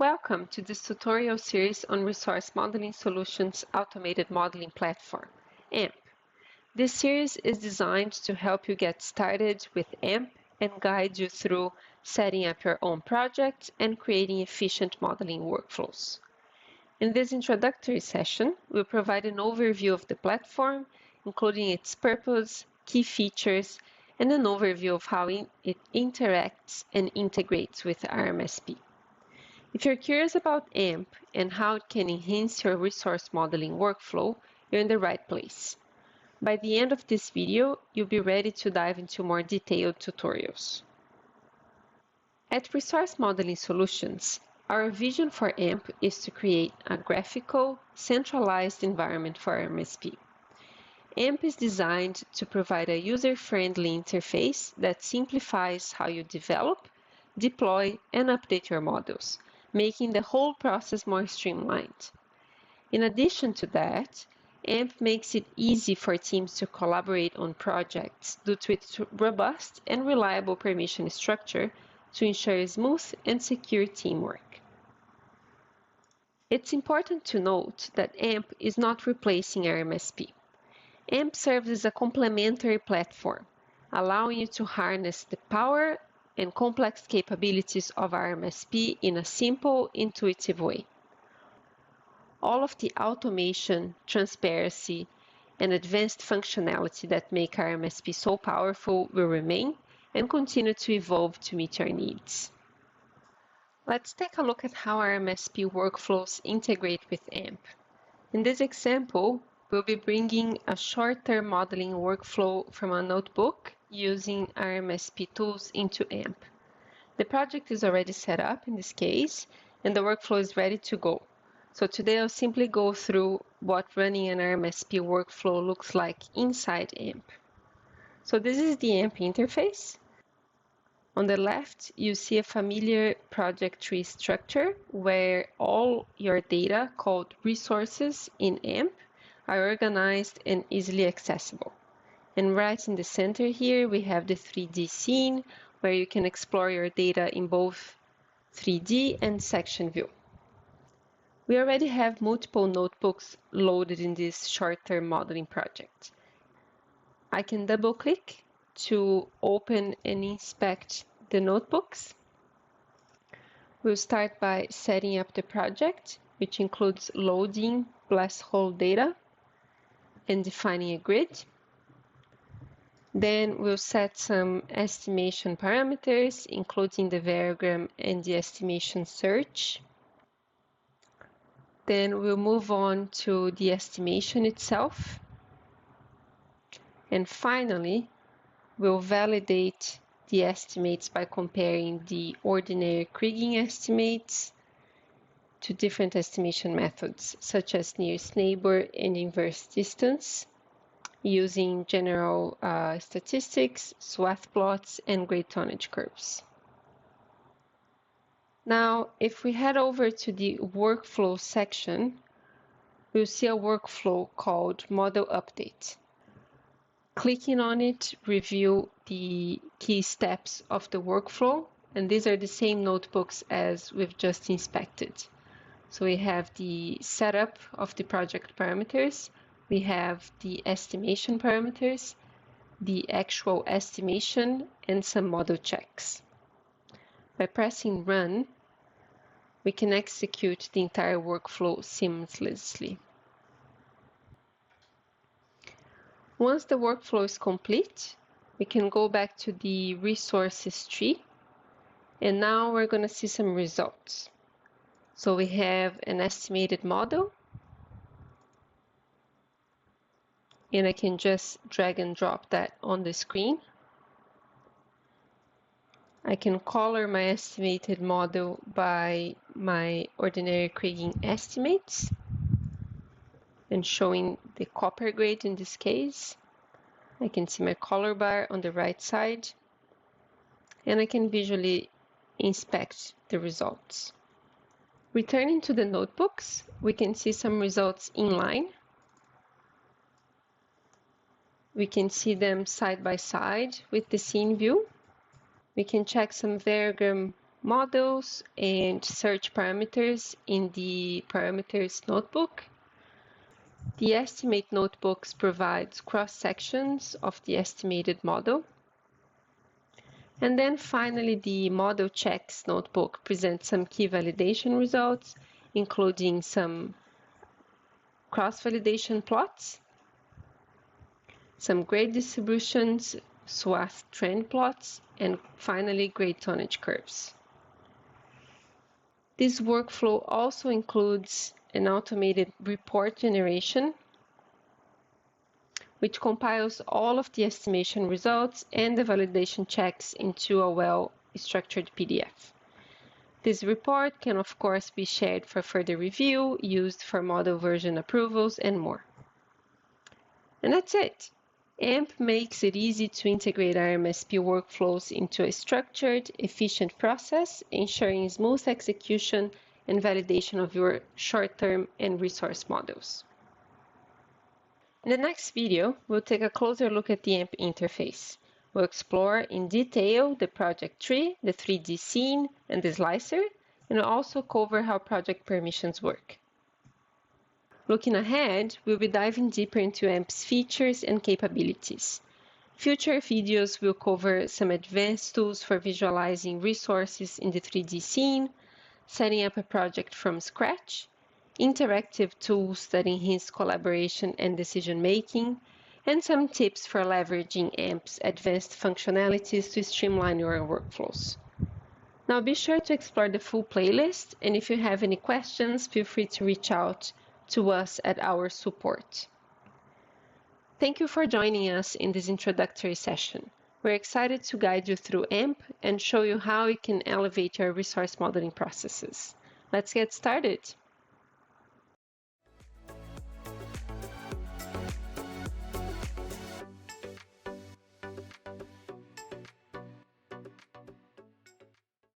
Welcome to this tutorial series on Resource Modeling Solutions Automated Modeling Platform, AMP. This series is designed to help you get started with AMP and guide you through setting up your own project and creating efficient modeling workflows. In this introductory session, we'll provide an overview of the platform, including its purpose, key features, and an overview of how it interacts and integrates with RMSP. If you're curious about AMP and how it can enhance your resource modeling workflow, you're in the right place. By the end of this video, you'll be ready to dive into more detailed tutorials. At Resource Modeling Solutions, our vision for AMP is to create a graphical, centralized environment for RMSP. AMP is designed to provide a user-friendly interface that simplifies how you develop, deploy, and update your models, making the whole process more streamlined. In addition to that, AMP makes it easy for teams to collaborate on projects due to its robust and reliable permission structure to ensure smooth and secure teamwork. It's important to note that AMP is not replacing RMSP. AMP serves as a complementary platform, allowing you to harness the power and complex capabilities of RMSP in a simple, intuitive way. All of the automation, transparency, and advanced functionality that make RMSP so powerful will remain and continue to evolve to meet your needs. Let's take a look at how RMSP workflows integrate with AMP. In this example, we'll be bringing a short-term modeling workflow from a notebook using RMSP tools into AMP. The project is already set up in this case, and the workflow is ready to go. So today I'll simply go through what running an RMSP workflow looks like inside AMP. So this is the AMP interface. On the left, you see a familiar project tree structure where all your data called resources in AMP are organized and easily accessible. And right in the center here, we have the 3D scene where you can explore your data in both 3D and section view. We already have multiple notebooks loaded in this short-term modeling project. I can double-click to open and inspect the notebooks. We'll start by setting up the project, which includes loading blast hole data and defining a grid. Then we'll set some estimation parameters, including the variogram and the estimation search. Then we'll move on to the estimation itself. And finally, we'll validate the estimates by comparing the ordinary Kriging estimates to different estimation methods, such as nearest neighbor and inverse distance, using general statistics, swath plots, and grade tonnage curves. Now, if we head over to the workflow section, we'll see a workflow called Model Update. Clicking on it, review the key steps of the workflow, and these are the same notebooks as we've just inspected. So we have the setup of the project parameters, we have the estimation parameters, the actual estimation, and some model checks. By pressing Run, we can execute the entire workflow seamlessly. Once the workflow is complete, we can go back to the resources tree, and now we're going to see some results. So we have an estimated model, and I can just drag and drop that on the screen. I can color my estimated model by my ordinary Kriging estimates and showing the copper grade in this case. I can see my color bar on the right side, and I can visually inspect the results. Returning to the notebooks, we can see some results inline. We can see them side by side with the scene view. We can check some variogram models and search parameters in the parameters notebook. The estimate notebooks provides cross-sections of the estimated model. And then finally, the model checks notebook presents some key validation results, including some cross-validation plots, some grade distributions, swath trend plots, and finally grade tonnage curves. This workflow also includes an automated report generation, which compiles all of the estimation results and the validation checks into a well-structured PDF. This report can of course be shared for further review, used for model version approvals, and more. And that's it. AMP makes it easy to integrate RMSP workflows into a structured, efficient process, ensuring smooth execution and validation of your short-term and resource models. In the next video, we'll take a closer look at the AMP interface. We'll explore in detail the project tree, the 3D scene, and the slicer, and we'll also cover how project permissions work. Looking ahead, we'll be diving deeper into AMP's features and capabilities. Future videos will cover some advanced tools for visualizing resources in the 3D scene, setting up a project from scratch, interactive tools that enhance collaboration and decision-making, and some tips for leveraging AMP's advanced functionalities to streamline your workflows. Now be sure to explore the full playlist, and if you have any questions, feel free to reach out to us at our support. Thank you for joining us in this introductory session. We're excited to guide you through AMP and show you how it can elevate your resource modeling processes. Let's get started.